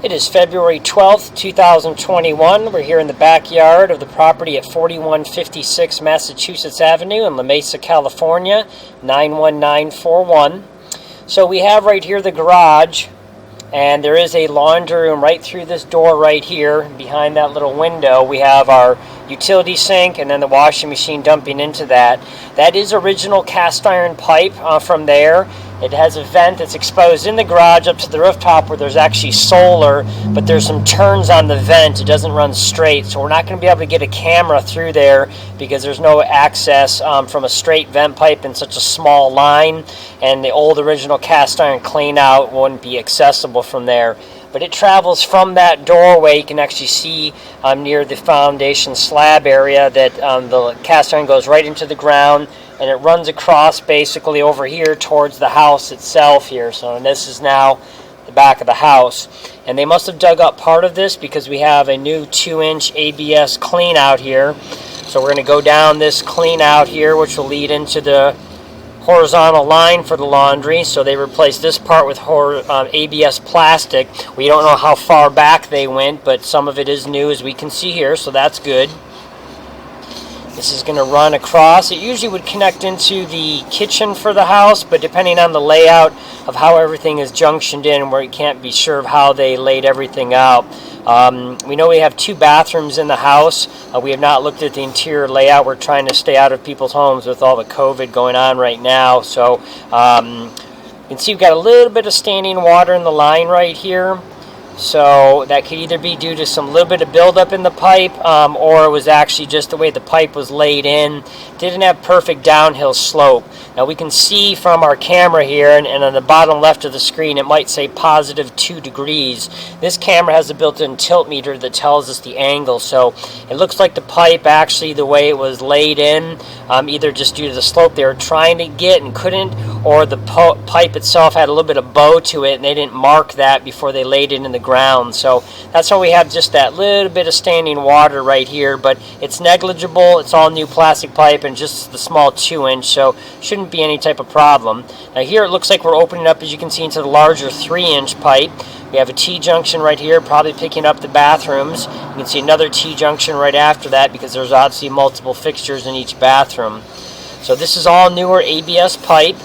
It is February 12th, 2021. We're here in the backyard of the property at 4156 Massachusetts Avenue in La Mesa, California, 91941. So we have right here the garage, and there is a laundry room right through this door right here. Behind that little window, we have our utility sink and then the washing machine dumping into that. That is original cast iron pipe from there. It has a vent that's exposed in the garage up to the rooftop where there's actually solar, but there's some turns on the vent. It doesn't run straight, so we're not going to be able to get a camera through there because there's no access from a straight vent pipe in such a small line, and the old original cast iron clean out wouldn't be accessible from there. But it travels from that doorway. You can actually see near the foundation slab area that the cast iron goes right into the ground, and it runs across basically over here towards the house itself here. So this is now the back of the house. And they must have dug up part of this because we have a new 2-inch ABS clean out here. So we're going to go down this clean out here, which will lead into the horizontal line for the laundry. So they replaced this part with ABS plastic. We don't know how far back they went, but some of it is new, as we can see here, so that's good. This is going to run across. It usually would connect into the kitchen for the house, but depending on the layout of how everything is junctioned in, where you can't be sure of how they laid everything out. We know we have 2 bathrooms in the house. We have not looked at the interior layout. We're trying to stay out of people's homes with all the COVID going on right now. So you can see we've got a little bit of standing water in the line right here. So that could either be due to some little bit of buildup in the pipe, or it was actually just the way the pipe was laid in. Didn't have perfect downhill slope. Now we can see from our camera here, and on the bottom left of the screen, it might say positive 2 degrees. This camera has a built-in tilt meter that tells us the angle. So it looks like the pipe, actually the way it was laid in, either just due to the slope they were trying to get and couldn't, or the pipe itself had a little bit of bow to it and they didn't mark that before they laid it in the ground. So that's why we have just that little bit of standing water right here, but it's negligible. It's all new plastic pipe and just the small 2-inch, so shouldn't be any type of problem. Now here it looks like we're opening up, as you can see, into the larger 3-inch pipe. We have a T-junction right here, probably picking up the bathrooms. You can see another T-junction right after that because there's obviously multiple fixtures in each bathroom. So this is all newer ABS pipe.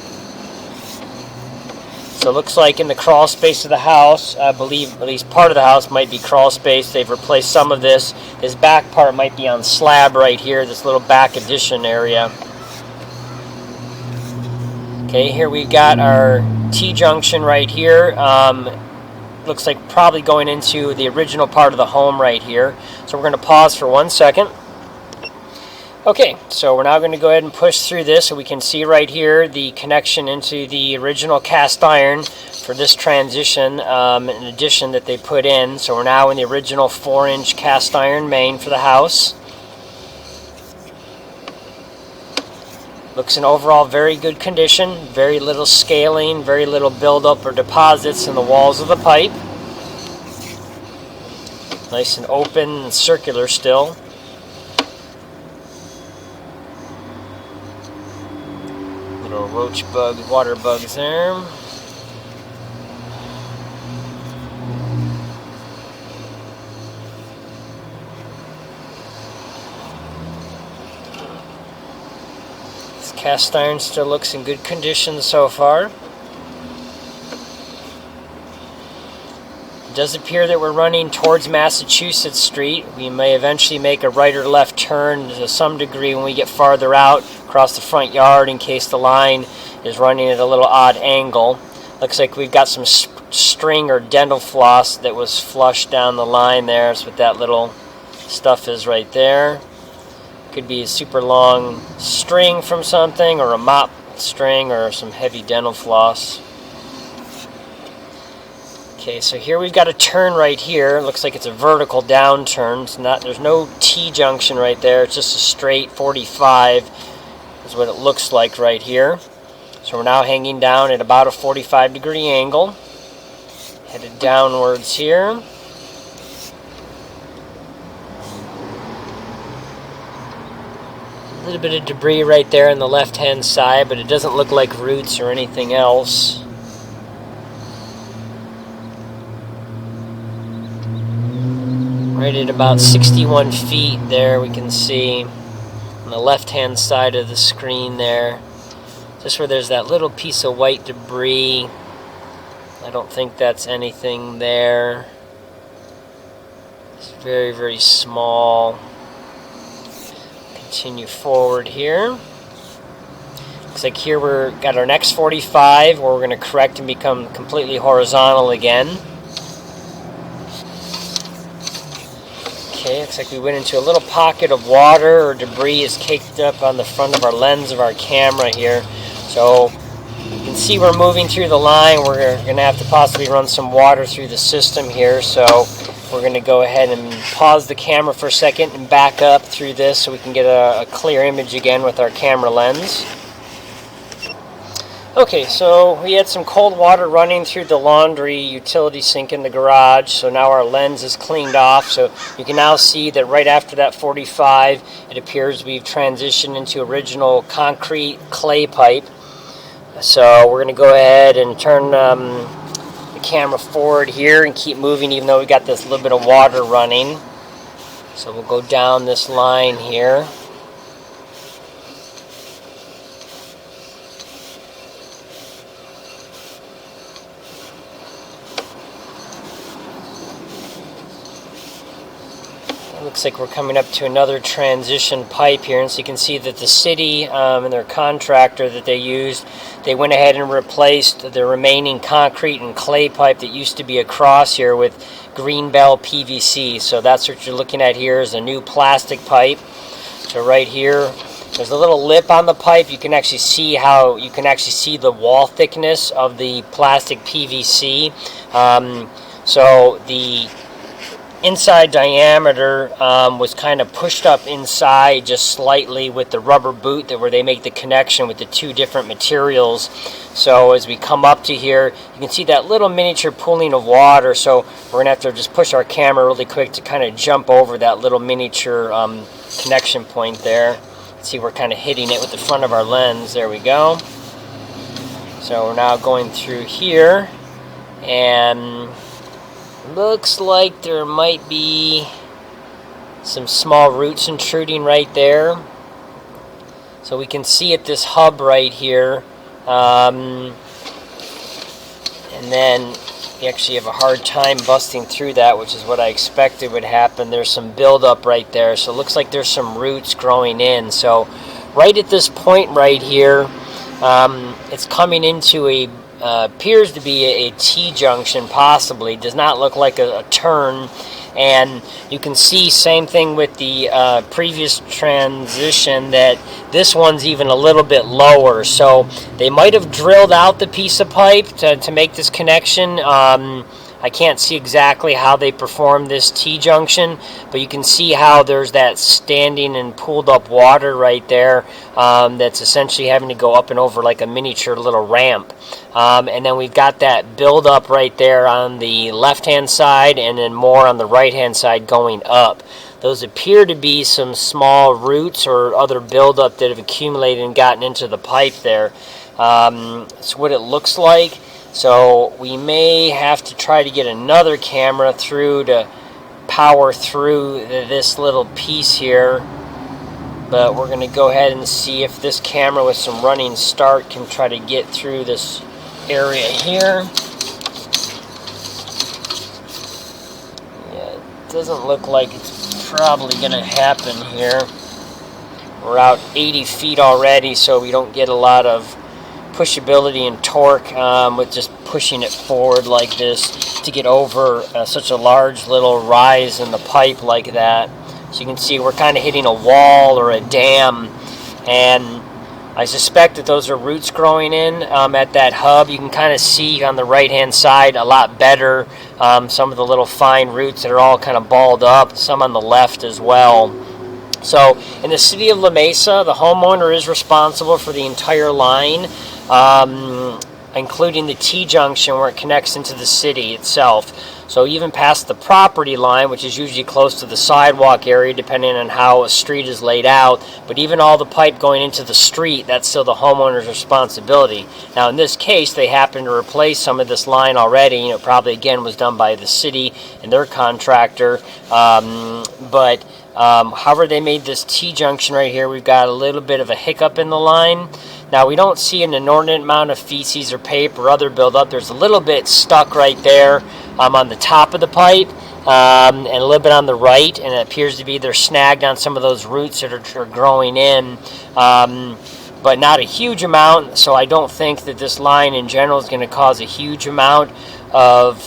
So it looks like in the crawl space of the house, I believe at least part of the house might be crawl space. They've replaced some of this. This back part might be on slab right here, this little back addition area. Okay, here we got our T-junction right here. Looks like probably going into the original part of the home right here. So we're going to pause for 1 second. Okay, so we're now going to go ahead and push through this so we can see right here the connection into the original cast iron for this transition, an addition that they put in. So we're now in the original 4-inch cast iron main for the house. Looks in overall very good condition, very little scaling, very little buildup or deposits in the walls of the pipe. Nice and open and circular still. Little roach bug, water bugs there. This cast iron still looks in good condition so far. It does appear that we're running towards Massachusetts Street. We may eventually make a right or left turn to some degree when we get farther out across the front yard in case the line is running at a little odd angle. Looks like we've got some string or dental floss that was flushed down the line there. That's what that little stuff is right there. Could be a super long string from something, or a mop string, or some heavy dental floss. Okay, so here we've got a turn right here. Looks like it's a vertical down turn. There's no T-junction right there. It's just a straight 45 is what it looks like right here. So we're now hanging down at about a 45-degree angle. Headed downwards here. A little bit of debris right there on the left-hand side, but it doesn't look like roots or anything else. Right at about 61 feet there, we can see on the left-hand side of the screen there, just where there's that little piece of white debris. I don't think that's anything there. It's very, very small. Continue forward here. Looks like here we've got our next 45 where we're going to correct and become completely horizontal again. Okay, looks like we went into a little pocket of water or debris is caked up on the front of our lens of our camera here. So you can see we're moving through the line. We're going to have to possibly run some water through the system here. So we're going to go ahead and pause the camera for a second and back up through this so we can get a clear image again with our camera lens. Okay, so we had some cold water running through the laundry utility sink in the garage, so now our lens is cleaned off. So you can now see that right after that 45, it appears we've transitioned into original concrete clay pipe. So we're going to go ahead and turn the camera forward here and keep moving even though we got this little bit of water running. So we'll go down this line here. Looks like we're coming up to another transition pipe here, and so you can see that the city and their contractor that they used, they went ahead and replaced the remaining concrete and clay pipe that used to be across here with Greenbell PVC. So that's what you're looking at here is a new plastic pipe. So right here, there's a little lip on the pipe. You can actually see the wall thickness of the plastic PVC. So the inside diameter was kind of pushed up inside just slightly with the rubber boot where they make the connection with the two different materials. So as we come up to here, you can see that little miniature pooling of water. So we're going to have to just push our camera really quick to kind of jump over that little miniature connection point there. See, we're kind of hitting it with the front of our lens. There we go. So we're now going through here, and looks like there might be some small roots intruding right there. So we can see at this hub right here, and then you actually have a hard time busting through that, which is what I expected would happen. There's some buildup right there, so it looks like there's some roots growing in. So right at this point right here, it's coming into a appears to be a T-junction, possibly. Does not look like a turn. And you can see, same thing with the previous transition, that this one's even a little bit lower. So they might have drilled out the piece of pipe to make this connection. I can't see exactly how they performed this T-junction, but you can see how there's that standing and pooled up water right there that's essentially having to go up and over like a miniature little ramp. And then we've got that buildup right there on the left-hand side, and then more on the right-hand side going up. Those appear to be some small roots or other buildup that have accumulated and gotten into the pipe there. That's what it looks like. So we may have to try to get another camera through to power through this little piece here. But we're going to go ahead and see if this camera with some running start can try to get through this area here. Yeah, it doesn't look like it's probably going to happen here. We're out 80 feet already, so we don't get a lot of pushability and torque with just pushing it forward like this to get over such a large little rise in the pipe like that. So you can see we're kind of hitting a wall or a dam, and I suspect that those are roots growing in at that hub. You can kind of see on the right hand side a lot better some of the little fine roots that are all kind of balled up, some on the left as well. So in the city of La Mesa, the homeowner is responsible for the entire line. including the T-junction where it connects into the city itself. So even past the property line, which is usually close to the sidewalk area depending on how a street is laid out, but even all the pipe going into the street, that's still the homeowner's responsibility. Now in this case, they happen to replace some of this line already. You know, probably again was done by the city and their contractor, however, they made this T-junction right here. We've got a little bit of a hiccup in the line. Now, we don't see an inordinate amount of feces or paper or other buildup. There's a little bit stuck right there on the top of the pipe and a little bit on the right, and it appears to be they're snagged on some of those roots that are growing in, but not a huge amount, so I don't think that this line in general is going to cause a huge amount of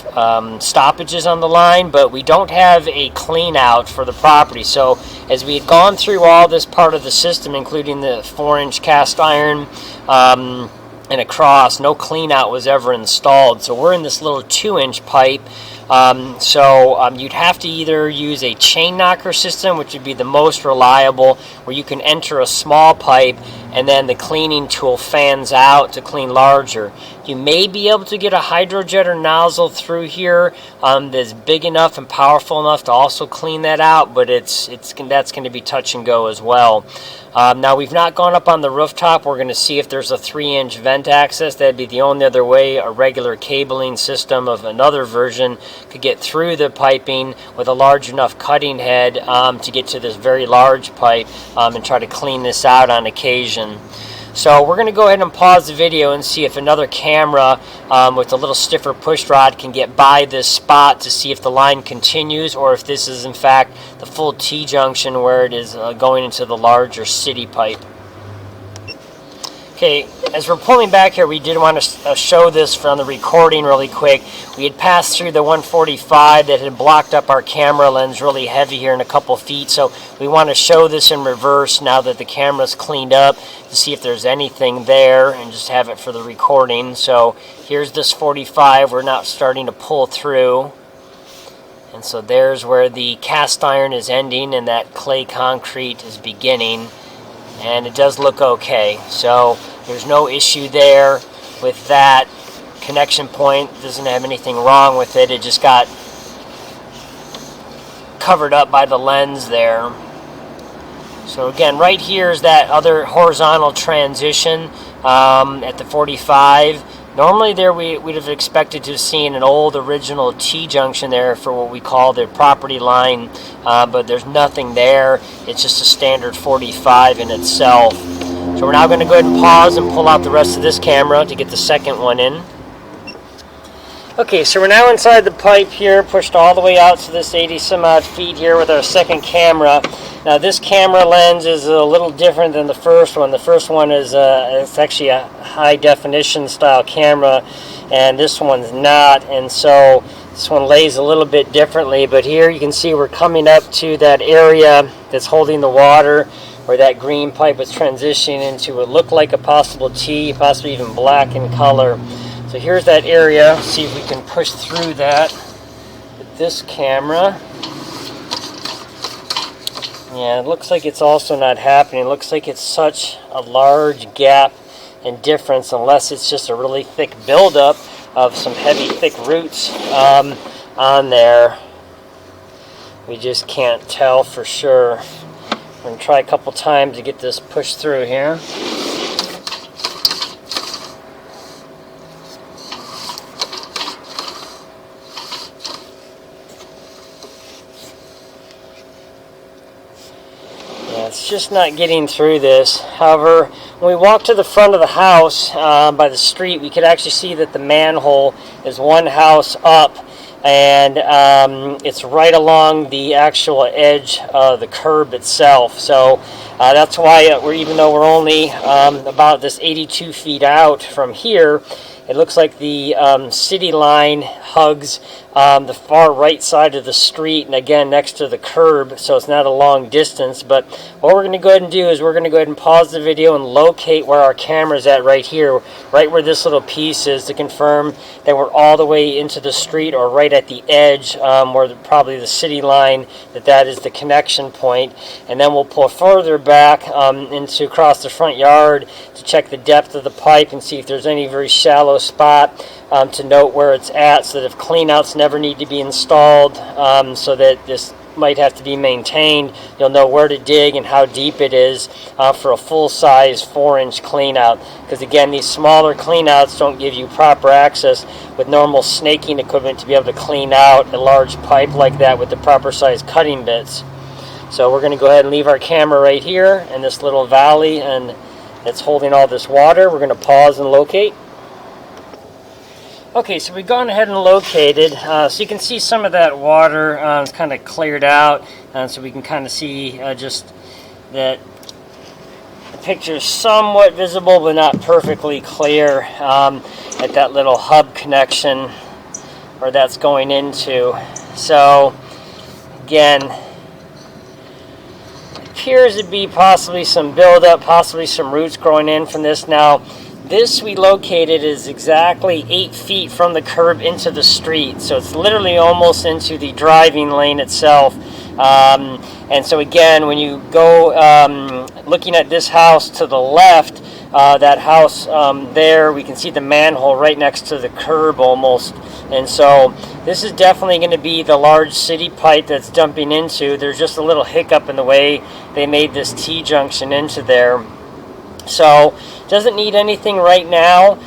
stoppages on the line, but we don't have a clean out for the property. So as we had gone through all this part of the system, including the 4-inch cast iron and across, no clean out was ever installed. So we're in this little 2-inch pipe. You'd have to either use a chain knocker system, which would be the most reliable, where you can enter a small pipe and then the cleaning tool fans out to clean larger. You may be able to get a hydrojetter nozzle through here that's big enough and powerful enough to also clean that out, but that's going to be touch and go as well. Now, we've not gone up on the rooftop. We're going to see if there's a 3-inch vent access. That'd be the only other way a regular cabling system of another version could get through the piping with a large enough cutting head to get to this very large pipe and try to clean this out on occasion. So we're going to go ahead and pause the video and see if another camera with a little stiffer push rod can get by this spot to see if the line continues or if this is in fact the full T-junction where it is going into the larger city pipe. Okay, as we're pulling back here, we did want to show this from the recording really quick. We had passed through the 145 that had blocked up our camera lens really heavy here in a couple feet, so we want to show this in reverse now that the camera's cleaned up to see if there's anything there and just have it for the recording. So here's this 45. We're now starting to pull through. And so there's where the cast iron is ending and that clay concrete is beginning. And it does look okay, so there's no issue there with that connection point. Doesn't have anything wrong with it. It just got covered up by the lens there. So again, right here is that other horizontal transition at the 45. Normally there we'd have expected to have seen an old original T-junction there for what we call the property line, but there's nothing there. It's just a standard 45 in itself. So we're now going to go ahead and pause and pull out the rest of this camera to get the second one in. Okay, so we're now inside the pipe here, pushed all the way out to this 80 some odd feet here with our second camera. Now this camera lens is a little different than the first one. The first one is it's actually a high definition style camera, and this one's not, and so this one lays a little bit differently. But here you can see we're coming up to that area that's holding the water, where that green pipe was transitioning into what looked like a possible T, possibly even black in color. So here's that area. Let's see if we can push through that with this camera. Yeah, it looks like it's also not happening. It looks like it's such a large gap and difference, unless it's just a really thick buildup of some heavy, thick roots on there. We just can't tell for sure. I'm going to try a couple times to get this pushed through here. It's just not getting through this. However, when we walk to the front of the house by the street, we could actually see that the manhole is one house up, and it's right along the actual edge of the curb itself. So that's why even though we're only about this 82 feet out from here, it looks like the city line hugs the far right side of the street, and again next to the curb, so it's not a long distance. But what we're going to go ahead and do is we're going to go ahead and pause the video and locate where our camera's at right here, right where this little piece is, to confirm that we're all the way into the street or right at the edge where probably the city line, that is the connection point. And then we'll pull further back into across the front yard to check the depth of the pipe and see if there's any very shallow spot to note where it's at, so that if cleanouts never need to be installed, so that this might have to be maintained, you'll know where to dig and how deep it is for a full-size 4-inch cleanout. Because again, these smaller cleanouts don't give you proper access with normal snaking equipment to be able to clean out a large pipe like that with the proper size cutting bits. So we're going to go ahead and leave our camera right here in this little valley, and it's holding all this water. We're going to pause and locate. Okay, so we've gone ahead and located, so you can see some of that water is kind of cleared out, so we can kind of see just that the picture is somewhat visible but not perfectly clear at that little hub connection where that's going into. So again, it appears to be possibly some buildup, possibly some roots growing in from this. Now, this we located is exactly 8 feet from the curb into the street, so it's literally almost into the driving lane itself. And so again, when you go looking at this house to the left, that house there, we can see the manhole right next to the curb almost. And so this is definitely going to be the large city pipe that's dumping into. There's just a little hiccup in the way they made this T-junction into there. So doesn't need anything right now.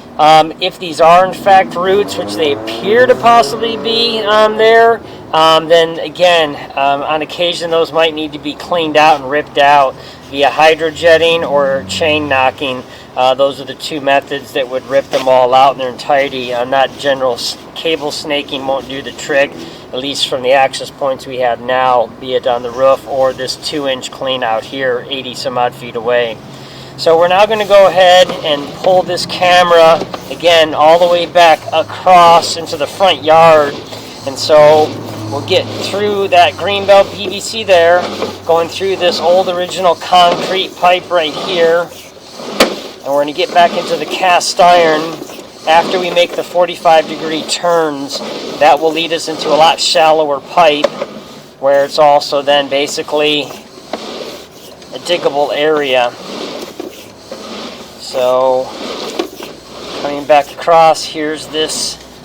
If these are in fact roots, which they appear to possibly be there, then again, on occasion those might need to be cleaned out and ripped out via hydrojetting or chain knocking. Those are the two methods that would rip them all out in their entirety. Not general cable snaking won't do the trick, at least from the access points we have now, be it on the roof or this 2-inch clean out here 80 some odd feet away. So we're now going to go ahead and pull this camera again all the way back across into the front yard, and so we'll get through that Greenbelt PVC there, going through this old original concrete pipe right here, and we're going to get back into the cast iron after we make the 45-degree turns. That will lead us into a lot shallower pipe where it's also then basically a diggable area. So coming back across, here's this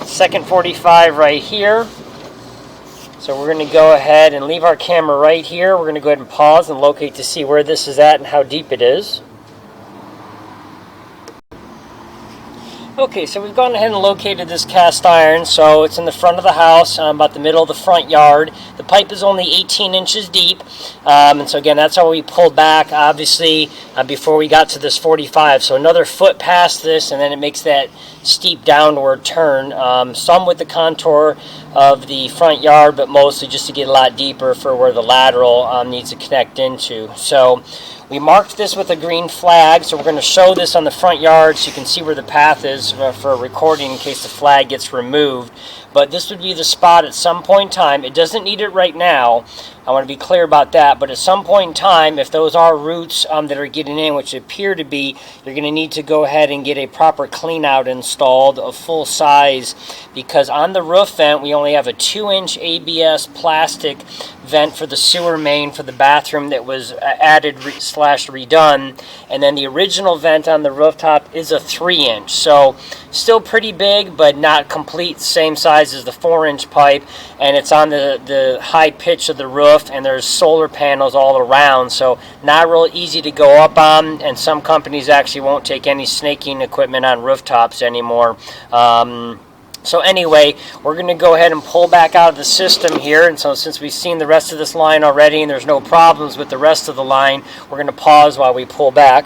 second 45 right here. So we're going to go ahead and leave our camera right here. We're going to go ahead and pause and locate to see where this is at and how deep it is. Okay, so we've gone ahead and located this cast iron. So it's in the front of the house, about the middle of the front yard. The pipe is only 18 inches deep. And so again, that's how we pulled back, obviously, before we got to this 45. So another foot past this, and then it makes that steep downward turn. Some with the contour of the front yard, but mostly just to get a lot deeper for where the lateral needs to connect into. So we marked this with a green flag, so we're going to show this on the front yard so you can see where the path is for recording in case the flag gets removed. But this would be the spot at some point in time. It doesn't need it right now. I want to be clear about that. But at some point in time, if those are roots that are getting in, which appear to be, you're going to need to go ahead and get a proper clean out installed of full size, because on the roof vent, we only have a 2-inch ABS plastic vent for the sewer main for the bathroom that was added slash redone, and then the original vent on the rooftop is a 3-inch. So still pretty big, but not complete same size as the 4-inch pipe, and it's on the high pitch of the roof, and there's solar panels all around, so not real easy to go up on, and some companies actually won't take any snaking equipment on rooftops anymore. So anyway, we're going to go ahead and pull back out of the system here, and so since we've seen the rest of this line already and there's no problems with the rest of the line, we're going to pause while we pull back.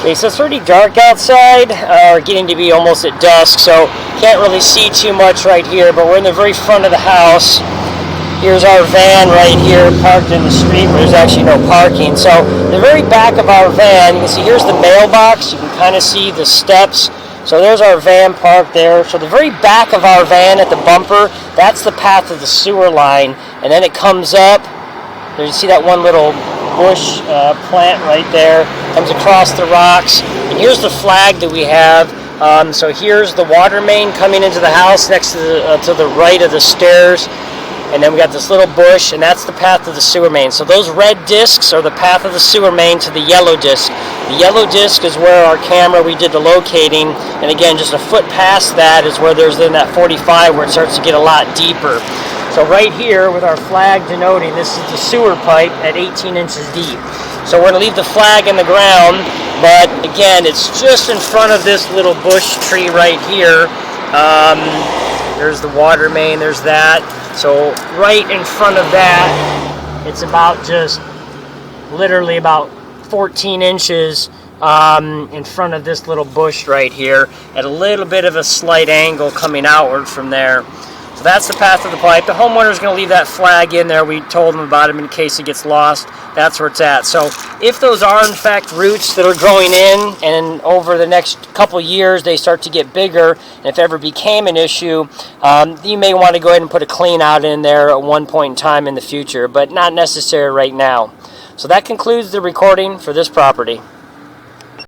Okay, so it's already dark outside, or getting to be almost at dusk, so can't really see too much right here, but we're in the very front of the house. Here's our van right here parked in the street where there's actually no parking. So the very back of our van, you can see here's the mailbox. You can kind of see the steps. So there's our van parked there. So the very back of our van at the bumper, that's the path of the sewer line. And then it comes up. There you see that one little bush plant right there. Comes across the rocks. And here's the flag that we have. So here's the water main coming into the house next to the right of the stairs. And then we got this little bush, and that's the path of the sewer main. So those red discs are the path of the sewer main to the yellow disc. The yellow disc is where our camera, we did the locating, and again, just a foot past that is where there's then that 45 where it starts to get a lot deeper. So right here with our flag denoting, this is the sewer pipe at 18 inches deep. So we're going to leave the flag in the ground, but again, it's just in front of this little bush tree right here. There's the water main, there's that. So right in front of that, it's about just literally about 14 inches in front of this little bush right here at a little bit of a slight angle coming outward from there. So that's the path of the pipe. The homeowner's going to leave that flag in there. We told them about it in case it gets lost. That's where it's at. So if those are in fact roots that are growing in, and over the next couple years they start to get bigger, and if ever became an issue, you may want to go ahead and put a clean out in there at one point in time in the future, but not necessary right now. So that concludes the recording for this property.